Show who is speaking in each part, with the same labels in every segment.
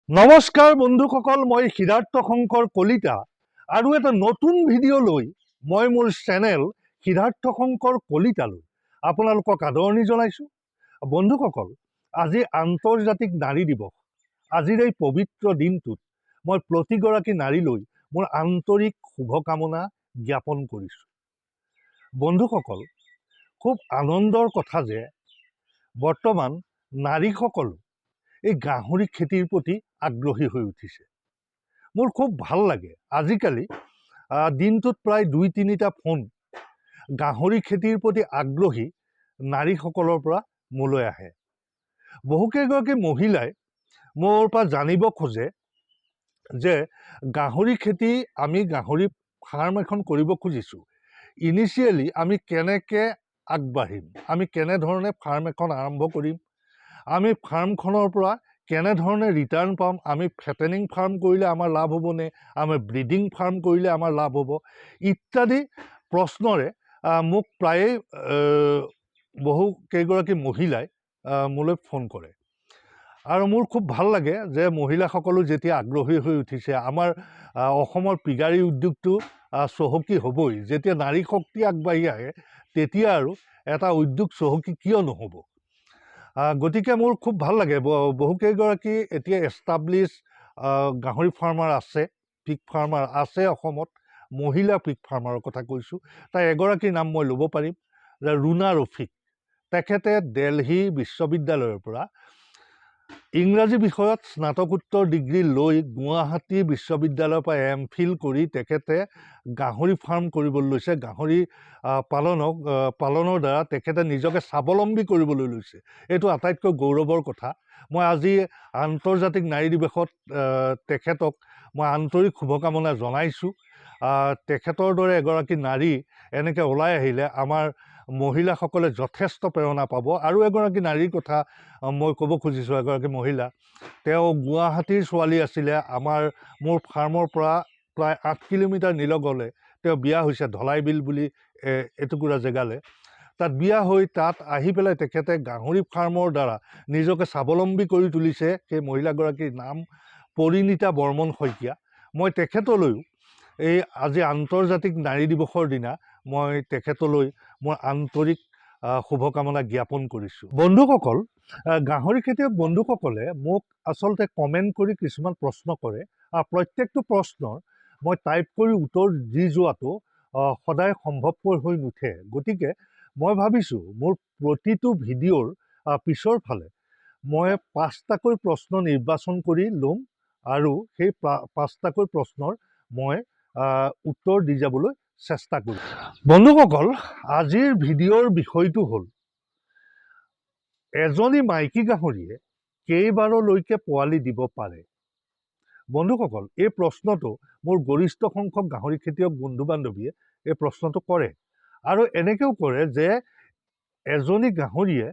Speaker 1: নমস্কাৰ বন্ধুসকল, মই সিদ্ধাৰ্থ শংকৰ কলিতা আৰু এটা নতুন ভিডিঅ' লৈ মই মোৰ চেনেল সিদ্ধাৰ্থ শংকৰ কলিতালৈ আপোনালোকক আদৰণি জনাইছোঁ। বন্ধুসকল, আজি আন্তৰ্জাতিক নাৰী দিৱস। আজিৰ এই পবিত্ৰ দিনটোত মই প্ৰতিগৰাকী নাৰীলৈ মোৰ আন্তৰিক শুভকামনা জ্ঞাপন কৰিছোঁ। বন্ধুসকল, খুব আনন্দৰ কথা যে বৰ্তমান নাৰীসকল এই গাহৰি খেতিৰ প্ৰতি আগ্ৰহী হৈ উঠিছে। মোৰ খুব ভাল লাগে। আজিকালি দিনটোত প্ৰায় ২-৩টা ফোন গাহৰি খেতিৰ প্ৰতি আগ্ৰহী নাৰীসকলৰ পৰা মোলৈ আহে। বহুকেইগৰাকী মহিলাই মোৰ পৰা জানিব খোজে যে গাহৰি খেতি, আমি গাহৰি ফাৰ্ম এখন কৰিব খুজিছোঁ, ইনিচিয়েলি আমি কেনেকৈ আগবাঢ়িম, আমি কেনেধৰণে ফাৰ্ম এখন আৰম্ভ কৰিম, আমি ফাৰ্মখনৰ পৰা কেনেধৰণে ৰিটাৰ্ণ পাম, আমি ফেটেনিং ফাৰ্ম কৰিলে আমাৰ লাভ হ'বনে, আমি ব্ৰিডিং ফাৰ্ম কৰিলে আমাৰ লাভ হ'ব, ইত্যাদি প্ৰশ্নৰে মোক প্ৰায়ে বহুকেইগৰাকী মহিলাই মোলৈ ফোন কৰে। আৰু মোৰ খুব ভাল লাগে যে মহিলাসকলো যেতিয়া আগ্ৰহী হৈ উঠিছে। আমাৰ অসমৰ পিগাৰী উদ্যোগটো চহকী হ'বই। যেতিয়া নাৰী শক্তি আগবাঢ়ি আহে তেতিয়া আৰু এটা উদ্যোগ চহকী কিয় নহ'ব। গতিকে মোৰ খুব ভাল লাগে। বহুকেইগৰাকী এতিয়া এষ্টাব্লিছ গাহৰি ফাৰ্মাৰ আছে, পিগ ফাৰ্মাৰ আছে অসমত। মহিলা পিগ ফাৰ্মাৰৰ কথা কৈছোঁ। তাৰ এগৰাকীৰ নাম মই ল'ব পাৰিম, যে ৰুনা ৰফিক। তেখেতে দিল্লী বিশ্ববিদ্যালয়ৰ পৰা ইংৰাজী বিষয়ত স্নাতকোত্তৰ ডিগ্ৰী লৈ গুৱাহাটী বিশ্ববিদ্যালয়ৰ পৰা MPhil কৰি তেখেতে গাহৰি ফাৰ্ম কৰিবলৈ লৈছে। গাহৰি পালনৰ দ্বাৰা তেখেতে নিজকে স্বাৱলম্বী কৰিবলৈ লৈছে। এইটো আটাইতকৈ গৌৰৱৰ কথা। মই আজি আন্তৰ্জাতিক নাৰী দিৱসত তেখেতক মই আন্তৰিক শুভকামনা জনাইছোঁ। তেখেতৰ দৰে এগৰাকী নাৰী এনেকৈ ওলাই আহিলে আমাৰ মহিলাসকলে যথেষ্ট প্ৰেৰণা পাব। আৰু এগৰাকী নাৰীৰ কথা মই ক'ব খুজিছোঁ। এগৰাকী মহিলা, তেওঁ গুৱাহাটীৰ ছোৱালী আছিলে। মোৰ ফাৰ্মৰ পৰা প্ৰায় 8 কিলোমিটাৰ নিলগলে তেওঁ বিয়া হৈছে, ধলাইবিল বুলি এটুকুৰা জেগালৈ। তাত বিয়া হৈ তাত আহি পেলাই তেখেতে গাহৰি ফাৰ্মৰ দ্বাৰা নিজকে স্বাৱলম্বী কৰি তুলিছে। সেই মহিলাগৰাকীৰ নাম পৰিণীতা বৰ্মন শইকীয়া। মই তেখেতলৈও এই আজি আন্তৰ্জাতিক নাৰী দিৱসৰ দিনা মই তেখেতলৈ মোৰ আন্তৰিক শুভকামনা জ্ঞাপন কৰিছোঁ। বন্ধুসকল, গাহৰি খেতিয়ক বন্ধুসকলে মোক আচলতে কমেণ্ট কৰি কিছুমান প্ৰশ্ন কৰে। প্ৰত্যেকটো প্ৰশ্নৰ মই টাইপ কৰি উত্তৰ দি যোৱাটো সদায় সম্ভৱপৰ হৈ নুঠে। গতিকে মই ভাবিছোঁ মোৰ প্ৰতিটো ভিডিঅ'ৰ পিছৰ ফালে মই 5টাকৈ প্ৰশ্ন নিৰ্বাচন কৰি ল'ম আৰু সেই 5টাকৈ প্ৰশ্নৰ মই উত্তৰ দি যাবলৈ চেষ্টা কৰিম। বন্ধুসকল, আজিৰ ভিডিঅ'ৰ বিষয়টো হ'ল এজনী মাইকী গাহৰিয়ে কেইবাৰলৈকে পোৱালি দিব পাৰে। বন্ধুসকল, এই প্ৰশ্নটো মোৰ গৰিষ্ঠ সংখ্যক গাহৰি খেতিয়ক বন্ধু বান্ধৱীয়ে এই প্ৰশ্নটো কৰে। আৰু এনেকৈও কৰে যে এজনী গাহৰিয়ে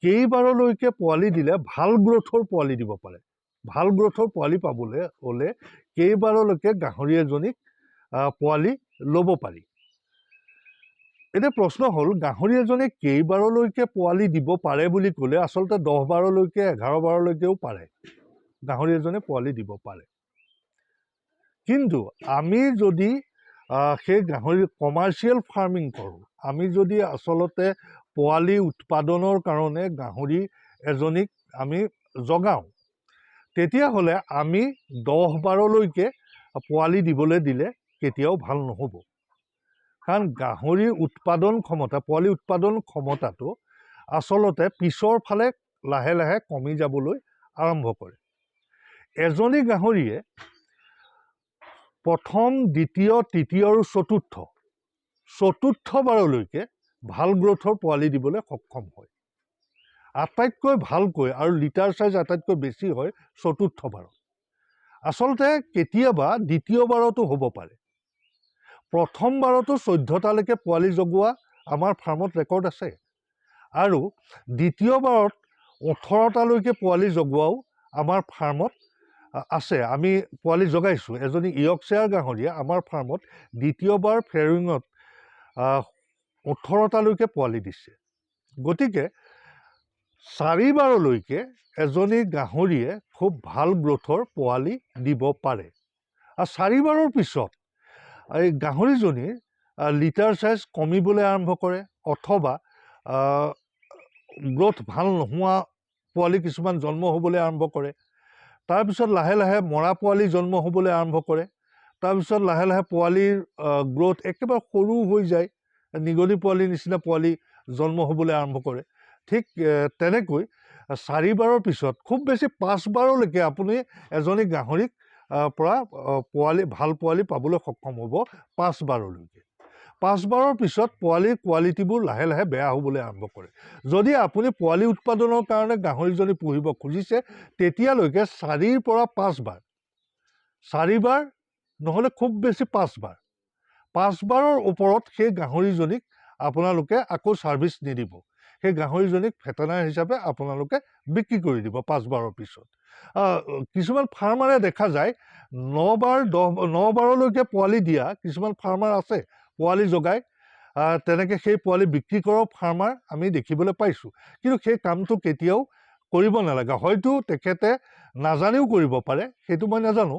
Speaker 1: কেইবাৰলৈকে পোৱালি দিলে ভাল গ্ৰ'থৰ পোৱালি দিব পাৰে। ভাল গ্ৰ'থৰ পোৱালি পাবলৈ হ'লে কেইবাৰলৈকে গাহৰি এজনীক পোৱালি ল'ব পাৰি। এতিয়া প্ৰশ্ন হ'ল, গাহৰি এজনে কেইবাৰলৈকে পোৱালি দিব পাৰে বুলি ক'লে আচলতে 10 বাৰলৈকে 11 বাৰলৈকেও পাৰে গাহৰি এজনে পোৱালি দিব পাৰে। কিন্তু আমি যদি সেই গাহৰি কমাৰ্চিয়েল ফাৰ্মিং কৰোঁ, আমি যদি আচলতে পোৱালি উৎপাদনৰ কাৰণে গাহৰি এজনীক আমি জগাওঁ, তেতিয়াহ'লে আমি 10 বাৰলৈকে পোৱালি দিবলৈ দিলে কেতিয়াও ভাল নহ'ব। কাৰণ গাহৰিৰ উৎপাদন ক্ষমতা, পোৱালি উৎপাদন ক্ষমতাটো আচলতে পিছৰ ফালে লাহে লাহে কমি যাবলৈ আৰম্ভ কৰে। এজনী গাহৰিয়ে প্ৰথম, দ্বিতীয়, তৃতীয় আৰু চতুৰ্থ বাৰলৈকে ভাল গ্ৰ'থৰ পোৱালি দিবলৈ সক্ষম হয়। আটাইতকৈ ভালকৈ আৰু লিটাৰ চাইজ আটাইতকৈ বেছি হয় চতুৰ্থ বাৰত। আচলতে কেতিয়াবা দ্বিতীয় বাৰতো হ'ব পাৰে। প্ৰথম বাৰতো 14টালৈকে পোৱালি জগোৱা আমাৰ ফাৰ্মত ৰেকৰ্ড আছে। আৰু দ্বিতীয় বাৰত 18টালৈকে পোৱালি জগোৱাও আমাৰ ফাৰ্মত আছে। আমি পোৱালি জগাইছোঁ। এজনী ইয়ৰ্কশ্বায়াৰ গাহৰিয়ে আমাৰ ফাৰ্মত দ্বিতীয়বাৰ ফেয়াৰিঙত 18টালৈকে পোৱালি দিছে। গতিকে 4 বাৰলৈকে এজনী গাহৰিয়ে খুব ভাল গ্ৰোথৰ পোৱালি দিব পাৰে। আৰু 4 বাৰৰ পিছত এই গাহৰিজনীৰ লিটাৰ চাইজ কমিবলৈ আৰম্ভ কৰে, অথবা গ্ৰোথ ভাল নোহোৱা পোৱালি কিছুমান জন্ম হ'বলৈ আৰম্ভ কৰে। তাৰপিছত লাহে লাহে মৰা পোৱালি জন্ম হ'বলৈ আৰম্ভ কৰে। তাৰপিছত লাহে লাহে পোৱালিৰ গ্ৰোথ একেবাৰে সৰু হৈ যায়, নিগনি পোৱালিৰ নিচিনা পোৱালি জন্ম হ'বলৈ আৰম্ভ কৰে। ঠিক তেনেকৈ 4 বাৰৰ পিছত খুব বেছি 5 বাৰলৈকে আপুনি এজনী গাহৰিক পৰা ভাল পোৱালি পাবলৈ সক্ষম হ'ব। 5 বাৰলৈকে। 5 বাৰৰ পিছত পোৱালিৰ কোৱালিটিবোৰ লাহে লাহে বেয়া হ'বলৈ আৰম্ভ কৰে। যদি আপুনি পোৱালি উৎপাদনৰ কাৰণে গাহৰিজনী পুহিব খুজিছে, তেতিয়ালৈকে 4ৰ পৰা 5 বাৰ, 4 বাৰ নহ'লে খুব বেছি 5 বাৰ, 5 বাৰৰ ওপৰত সেই গাহৰিজনীক আপোনালোকে আকৌ ছাৰ্ভিচ নিদিব। সেই গাহৰিজনীক ভেটেনাৰী হিচাপে আপোনালোকে বিক্ৰী কৰি দিব 5 বাৰৰ পিছত। কিছুমান ফাৰ্মাৰে দেখা যায় 9 বাৰ 9 বাৰলৈকে পোৱালি দিয়া কিছুমান ফাৰ্মাৰ আছে, পোৱালি জগাই তেনেকৈ সেই পোৱালি বিক্ৰী কৰা ফাৰ্মাৰ আমি দেখিবলৈ পাইছোঁ। কিন্তু সেই কামটো কেতিয়াও কৰিব নালাগে। হয়তো তেখেতে নাজানিও কৰিব পাৰে, সেইটো মই নাজানো,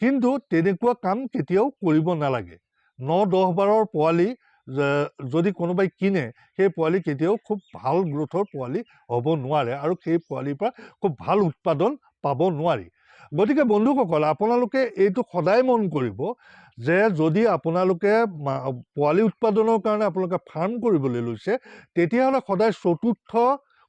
Speaker 1: কিন্তু তেনেকুৱা কাম কেতিয়াও কৰিব নালাগে। 9-10 বাৰৰ পোৱালি যদি কোনোবাই কিনে, সেই পোৱালি কেতিয়াও খুব ভাল গ্ৰোথৰ পোৱালি হ'ব নোৱাৰে, আৰু সেই পোৱালিৰ পৰা খুব ভাল উৎপাদন পাব নোৱাৰি। গতিকে বন্ধুসকল, আপোনালোকে এইটো সদায় মন কৰিব যে যদি আপোনালোকে পোৱালি উৎপাদনৰ কাৰণে আপোনালোকে ফাৰ্ম কৰিবলৈ লৈছে, তেতিয়াহ'লে সদায় 4ৰ্থ,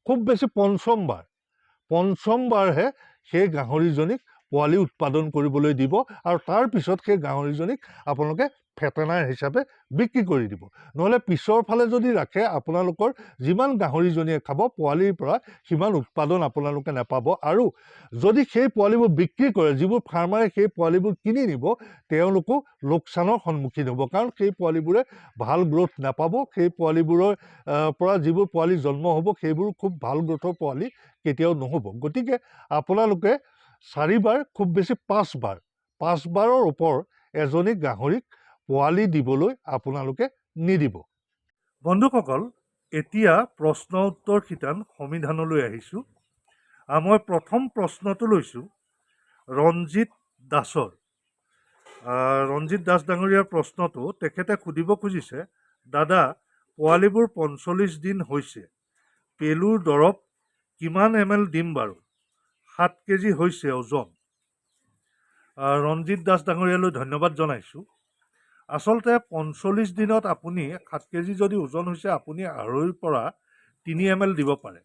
Speaker 1: খুব বেছি 5ম বাৰহে সেই গাহৰিজনীক পোৱালি উৎপাদন কৰিবলৈ দিব, আৰু তাৰপিছত সেই গাহৰিজনীক আপোনালোকে ভেটেনাৰী হিচাপে বিক্ৰী কৰি দিব। নহ'লে পিছৰ ফালে যদি ৰাখে, আপোনালোকৰ যিমান গাহৰিজনীয়ে খাব, পোৱালিৰ পৰা সিমান উৎপাদন আপোনালোকে নাপাব। আৰু যদি সেই পোৱালিবোৰ বিক্ৰী কৰে, যিবোৰ ফাৰ্মাৰে সেই পোৱালিবোৰ কিনি নিব, তেওঁলোকো লোকচানৰ সন্মুখীন হ'ব, কাৰণ সেই পোৱালিবোৰে ভাল গ্ৰোথ নাপাব। সেই পোৱালিবোৰৰ পৰা যিবোৰ পোৱালি জন্ম হ'ব, সেইবোৰ খুব ভাল গ্ৰোথৰ পোৱালি কেতিয়াও নহ'ব। গতিকে আপোনালোকে 4 বাৰ, খুব বেছি 5 বাৰ, 5 বাৰৰ ওপৰ এজনী গাহৰিক পোৱালি দিবলৈ আপোনালোকে নিদিব। বন্ধুসকল, এতিয়া প্ৰশ্ন উত্তৰ শিতান সমিধানলৈ আহিছোঁ। মই প্ৰথম প্ৰশ্নটো লৈছোঁ ৰঞ্জিত দাসৰ। ৰঞ্জিত দাস ডাঙৰীয়াৰ প্ৰশ্নটো, তেখেতে সুধিব খুজিছে, দাদা, পোৱালিবোৰ 45 দিন হৈছে, পেলুৰ দৰৱ কিমান ml দিম বাৰু? 7 কেজি হৈছে ওজন। ৰঞ্জিত দাস ডাঙৰীয়ালৈ ধন্যবাদ জনাইছোঁ। আচলতে 45 দিনত আপুনি 7 কেজি যদি ওজন হৈছে, আপুনি 2.5 পৰা 3 ml দিব পাৰে।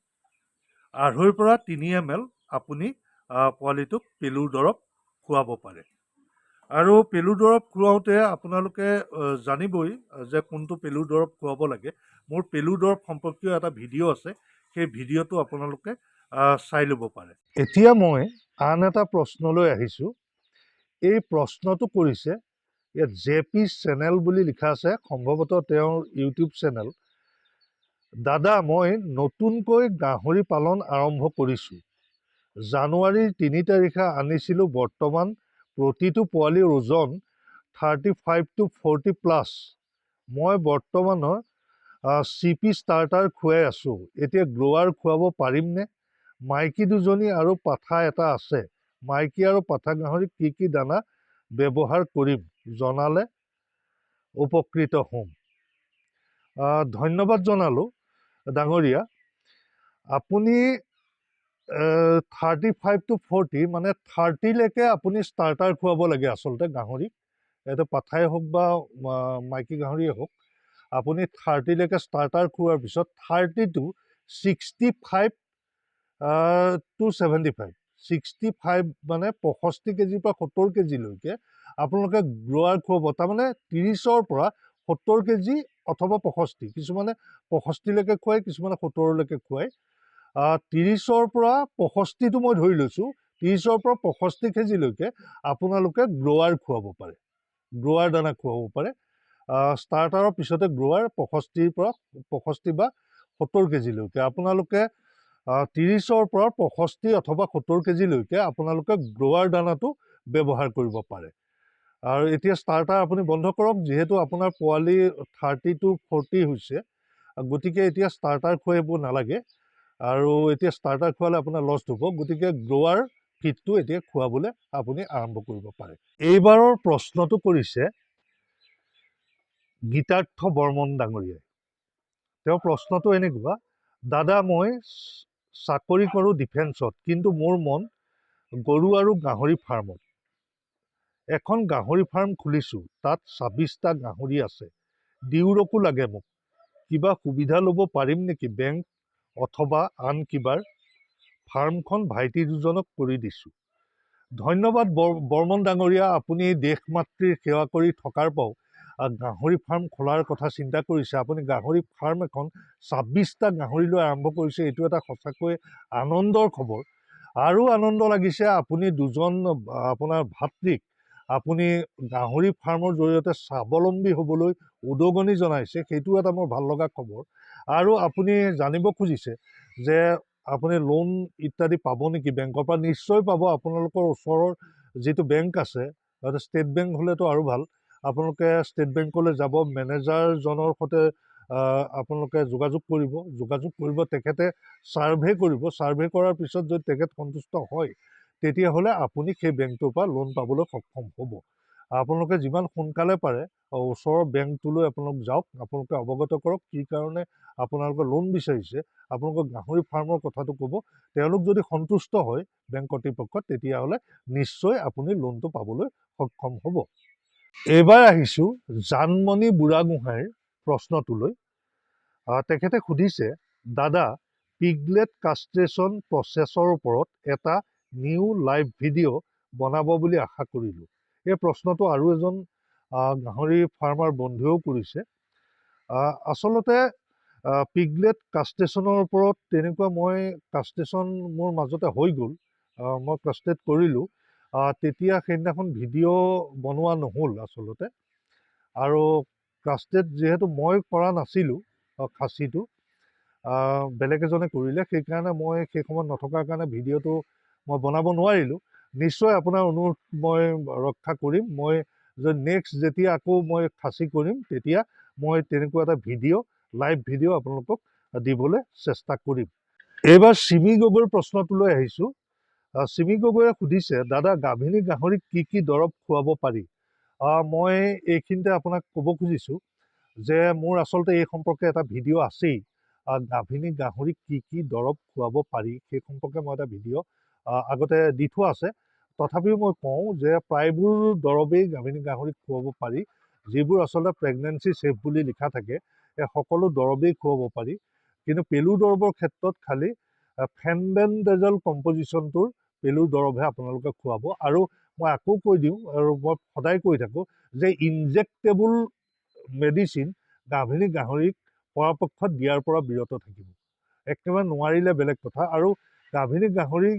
Speaker 1: 2.5 পৰা 3 ml আপুনি পোৱালিটোক পেলুৰ দৰৱ খুৱাব পাৰে। আৰু পেলুৰ দৰৱ খুৱাওঁতে আপোনালোকে জানিবই যে কোনটো পেলুৰ দৰৱ খুৱাব লাগে। মোৰ পেলুৰ দৰৱ সম্পৰ্কীয় এটা ভিডিঅ' আছে, সেই ভিডিঅ'টো আপোনালোকে চাই ল'ব পাৰে। এতিয়া মই আন এটা প্ৰশ্নলৈ আহিছোঁ। এই প্ৰশ্নটো কৰিছে, ইয়াত JP চেনেল বুলি লিখা আছে, সম্ভৱতঃ তেওঁৰ ইউটিউব চেনেল। দাদা, মই নতুনকৈ গাহৰি পালন আৰম্ভ কৰিছোঁ। জানুৱাৰীৰ 3 তাৰিখে আনিছিলোঁ। বৰ্তমান প্ৰতিটো পোৱালিৰ ওজন 35 to 40 প্লাছ। মই বৰ্তমানৰ CP ষ্টাৰ্টাৰ খুৱাই আছোঁ। এতিয়া গ্ৰ'ৱাৰ খুৱাব পাৰিমনে? মাইকী 2জনী আৰু পাঠা এটা আছে। মাইকী আৰু পাঠা গাহৰিক কি কি দানা ব্যৱহাৰ কৰিম জনালে উপকৃত হ'ম। ধন্যবাদ জনালোঁ ডাঙৰীয়া। আপুনি 35 to 40 মানে 30লৈকে আপুনি ষ্টাৰ্টাৰ খুৱাব লাগে আচলতে গাহৰিক। এইটো পাঠাই হওক বা মাইকী গাহৰিয়ে হওক, আপুনি 30লৈকে ষ্টাৰ্টাৰ খুওৱাৰ পিছত 30 to 65 to 75, 65 মানে 65 কেজিৰ পৰা 70 কেজিলৈকে আপোনালোকে গ্ৰ'ৱাৰ খুৱাব। তাৰমানে 30ৰ পৰা 70 কেজি অথবা 65, কিছুমানে 65লৈকে খুৱায়, কিছুমানে 70লৈকে খুৱায়। 30ৰ পৰা 65টো মই ধৰি লৈছোঁ, 30ৰ পৰা 65 কেজিলৈকে আপোনালোকে গ্ৰ'ৱাৰ খুৱাব পাৰে, গ্ৰ'ৱাৰ দানা খুৱাব পাৰে। ষ্টাৰ্টাৰৰ পিছতে গ্ৰ'ৱাৰ 65ৰ পৰা 65 বা 70 কেজিলৈকে আপোনালোকে 30ৰ পৰা 65 অথবা 70 কেজিলৈকে আপোনালোকে গ্ৰ'ৱাৰ দানাটো ব্যৱহাৰ কৰিব পাৰে। আৰু এতিয়া ষ্টাৰ্টাৰ আপুনি বন্ধ কৰক, যিহেতু আপোনাৰ পোৱালি 30 to 40 হৈছে, গতিকে এতিয়া ষ্টাৰ্টাৰ খুৱাব নালাগে। আৰু এতিয়া ষ্টাৰ্টাৰ খোৱালে আপোনাৰ লষ্ট হ'ব, গতিকে গ্ৰ'ৱাৰ ফিডটো এতিয়া খুৱাবলৈ আপুনি আৰম্ভ কৰিব পাৰে। এইবাৰৰ প্ৰশ্নটো কৰিছে গীতাৰ্থ বৰ্মন ডাঙৰীয়াই। তেওঁৰ প্ৰশ্নটো এনেকুৱা, দাদা মই চাকৰি কৰোঁ ডিফেন্সত, কিন্তু মোৰ মন গৰু আৰু গাহৰি ফাৰ্মত। এখন গাহৰি ফাৰ্ম খুলিছোঁ, তাত 26টা গাহৰি আছে। ডিউৰকো লাগে মোক, কিবা সুবিধা ল'ব পাৰিম নেকি বেংক অথবা আন কিবাৰ? ফাৰ্মখন ভাইটি দুজনক কৰি দিছোঁ। ধন্যবাদ বৰ্মন ডাঙৰীয়া, আপুনি দেশ মাতৃৰ সেৱা কৰি থকাৰ পাও গাহৰি ফাৰ্ম খোলাৰ কথা চিন্তা কৰিছে। আপুনি গাহৰি ফাৰ্ম এখন 26টা গাহৰি লৈ আৰম্ভ কৰিছে, এইটো এটা সঁচাকৈ আনন্দৰ খবৰ। আৰু আনন্দ লাগিছে আপুনি দুজন আপোনাৰ ভাতৃক আপুনি গাহৰি ফাৰ্মৰ জৰিয়তে স্বাৱলম্বী হ'বলৈ উদগনি জনাইছে, সেইটো এটা মোৰ ভাল লগা খবৰ। আৰু আপুনি জানিব খুজিছে যে আপুনি লোন ইত্যাদি পাব নেকি বেংকৰ পৰা? নিশ্চয় পাব। আপোনালোকৰ ওচৰৰ যিটো বেংক আছে, ষ্টেট বেংক হ'লেতো আৰু ভাল, আপোনালোকে ষ্টেট বেংকলৈ যাব, মেনেজাৰজনৰ সৈতে আপোনালোকে যোগাযোগ কৰিব, তেখেতে ছাৰ্ভে কৰিব। ছাৰ্ভে কৰাৰ পিছত যদি তেখেত সন্তুষ্ট হয়, তেতিয়াহ'লে আপুনি সেই বেংকটোৰ পৰা লোন পাবলৈ সক্ষম হ'ব। আপোনালোকে যিমান সোনকালে পাৰে ওচৰৰ বেংকটোলৈ আপোনালোক যাওক, আপোনালোকে অৱগত কৰক কি কাৰণে আপোনালোকে লোন বিচাৰিছে, আপোনালোকৰ গাহৰি ফাৰ্মৰ কথাটো ক'ব। তেওঁলোক যদি সন্তুষ্ট হয় বেংক কৰ্তৃপক্ষত, তেতিয়াহ'লে নিশ্চয় আপুনি লোনটো পাবলৈ সক্ষম হ'ব। এইবাৰ আহিছোঁ জানমণি বুঢ়াগোহাঁইৰ প্ৰশ্নটোলৈ। তেখেতে সুধিছে, দাদা পিগলেট কাষ্ট্ৰেশ্যন প্ৰচেছৰ ওপৰত এটা নিউ লাইভ ভিডিঅ' বনাব বুলি আশা কৰিলোঁ। এই প্ৰশ্নটো আৰু এজন গাহৰি ফাৰ্মাৰ বন্ধুৱেও কৰিছে। আচলতে পিগলেট কাষ্ট্ৰেশ্যনৰ ওপৰত তেনেকুৱা মই কাষ্ট্ৰেশ্যন মোৰ মাজতে হৈ গ'ল, মই কাষ্ট্ৰেট কৰিলোঁ। তেতিয়া সেইদিনাখন ভিডিঅ' বনোৱা নহ'ল আচলতে। আৰু কাষ্ট্ৰেট যিহেতু মই কৰা নাছিলোঁ, খাচীটো বেলেগ এজনে কৰিলে, সেইকাৰণে মই সেই সময়ত নথকাৰ কাৰণে ভিডিঅ'টো মই বনাব নোৱাৰিলোঁ। নিশ্চয় আপোনাৰ অনুৰোধ মই ৰক্ষা কৰিম। মই নেক্সট যেতিয়া আকৌ মই খাচী কৰিম, তেতিয়া মই তেনেকুৱা এটা ভিডিঅ' লাইভ ভিডিঅ' আপোনালোকক দিবলৈ চেষ্টা কৰিম। এইবাৰ চিমি গগৈৰ প্ৰশ্নটোলৈ আহিছোঁ। চিমি গগৈয়ে সুধিছে, দাদা গাভিনী গাহৰিক কি কি দৰৱ খুৱাব পাৰি? মই এইখিনিতে আপোনাক ক'ব খুজিছোঁ যে মোৰ আচলতে এই সম্পৰ্কে এটা ভিডিঅ' আছেই। গাভিনী গাহৰিক কি কি দৰৱ খুৱাব পাৰি সেই সম্পৰ্কে মই এটা ভিডিঅ' আগতে দি থোৱা আছে। তথাপিও মই কওঁ যে প্ৰায়বোৰ দৰৱেই গাভিনী গাহৰিক খুৱাব পাৰি। যিবোৰ আচলতে প্ৰেগনেঞ্চি ছেফ বুলি লিখা থাকে, এই সকলো দৰৱেই খুৱাব পাৰি। কিন্তু পেলু দৰৱৰ ক্ষেত্ৰত খালি ফেনবেনডেজল কম্পজিশ্যনটোৰ পেলু দৰৱহে আপোনালোকে খুৱাব। আৰু মই আকৌ কৈ দিওঁ, আৰু মই সদায় কৈ থাকোঁ যে ইনজেক্টেবল মেডিচিন গাভিনী গাহৰিক পৰাপক্ষত দিয়াৰ পৰা বিৰত থাকিব। একেবাৰে নোৱাৰিলে বেলেগ কথা। আৰু গাভিনী গাহৰি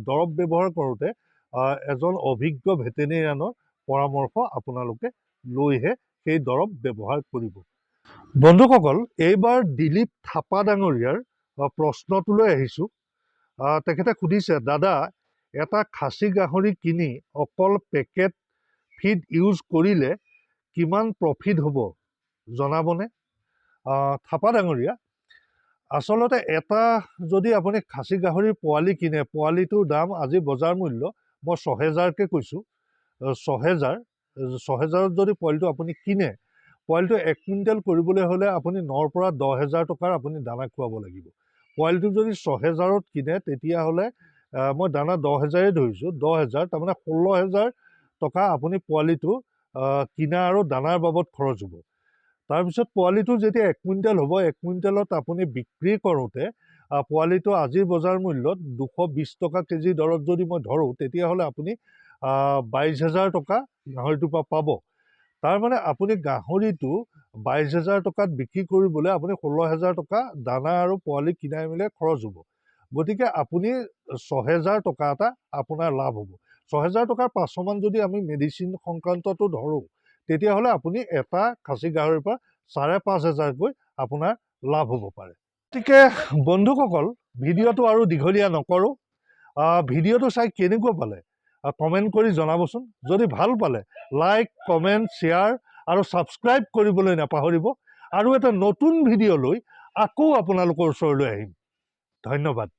Speaker 1: দৰৱ ব্যৱহাৰ কৰোঁতে এজন অভিজ্ঞ ভেটেনেৰিয়ানৰ পৰামৰ্শ আপোনালোকে লৈহে সেই দৰৱ ব্যৱহাৰ কৰিব। বন্ধুসকল, এইবাৰ দিলীপ থাপা ডাঙৰীয়াৰ প্ৰশ্নটোলৈ আহিছোঁ। তেখেতে সুধিছে, দাদা এটা খাচী গাহৰি কিনি অকল পেকেট ফিড ইউজ কৰিলে কিমান প্ৰফিট হ'ব জনাবনে? থাপা ডাঙৰীয়া, আচলতে এটা যদি আপুনি খাচী গাহৰিৰ পোৱালি কিনে, পোৱালিটোৰ দাম আজি বজাৰ মূল্য মই ৬,০০০কৈ কৈছোঁ। ৬,০০০ত যদি পোৱালিটো আপুনি কিনে, পোৱালিটো ১ কুইণ্টেল কৰিবলৈ হ'লে আপুনি ৯ৰ পৰা ১০,০০০ টকাৰ আপুনি দানা খুৱাব লাগিব। পোৱালিটো যদি ৬,০০০ত কিনে, তেতিয়াহ'লে মই দানা ১০,০০০ ধৰিছোঁ, ১০,০০০ তাৰমানে ১৬,০০০ টকা আপুনি পোৱালিটো কিনা আৰু দানাৰ বাবদ খৰচ হ'ব। তাৰপিছত পোৱালিটো যেতিয়া ১ কুইণ্টেল হ'ব, ১ কুইণ্টেলত আপুনি বিক্ৰী কৰোঁতে পোৱালিটো আজিৰ বজাৰ মূল্যত ২২০ টকা কেজি দৰত যদি মই ধৰোঁ, তেতিয়াহ'লে আপুনি ২২,০০০ টকা গাহৰিটোৰ পৰা পাব। তাৰমানে আপুনি গাহৰিটো ২২,০০০ টকাত বিক্ৰী কৰিবলৈ আপুনি ১৬,০০০ টকা দানা আৰু পোৱালি কিনাই মিলাই খৰচ হ'ব। গতিকে আপুনি ৬,০০০ টকা এটা আপোনাৰ লাভ হ'ব। ৬,০০০ টকাৰ ৫০০ মান যদি আমি মেডিচিন সংক্ৰান্তটো ধৰোঁ, তেতিয়াহ'লে আপুনি এটা খাচী গাহৰিৰ পৰা ৫,৫০০কৈ আপোনাৰ লাভ হ'ব পাৰে। গতিকে বন্ধুসকল, ভিডিঅ'টো আৰু দীঘলীয়া নকৰোঁ। ভিডিঅ'টো চাই কেনেকুৱা পালে কমেণ্ট কৰি জনাবচোন। যদি ভাল পালে লাইক, কমেণ্ট, শ্বেয়াৰ আৰু ছাবস্ক্ৰাইব কৰিবলৈ নাপাহৰিব। আৰু এটা নতুন ভিডিঅ' লৈ আকৌ আপোনালোকৰ ওচৰলৈ আহিম। ধন্যবাদ।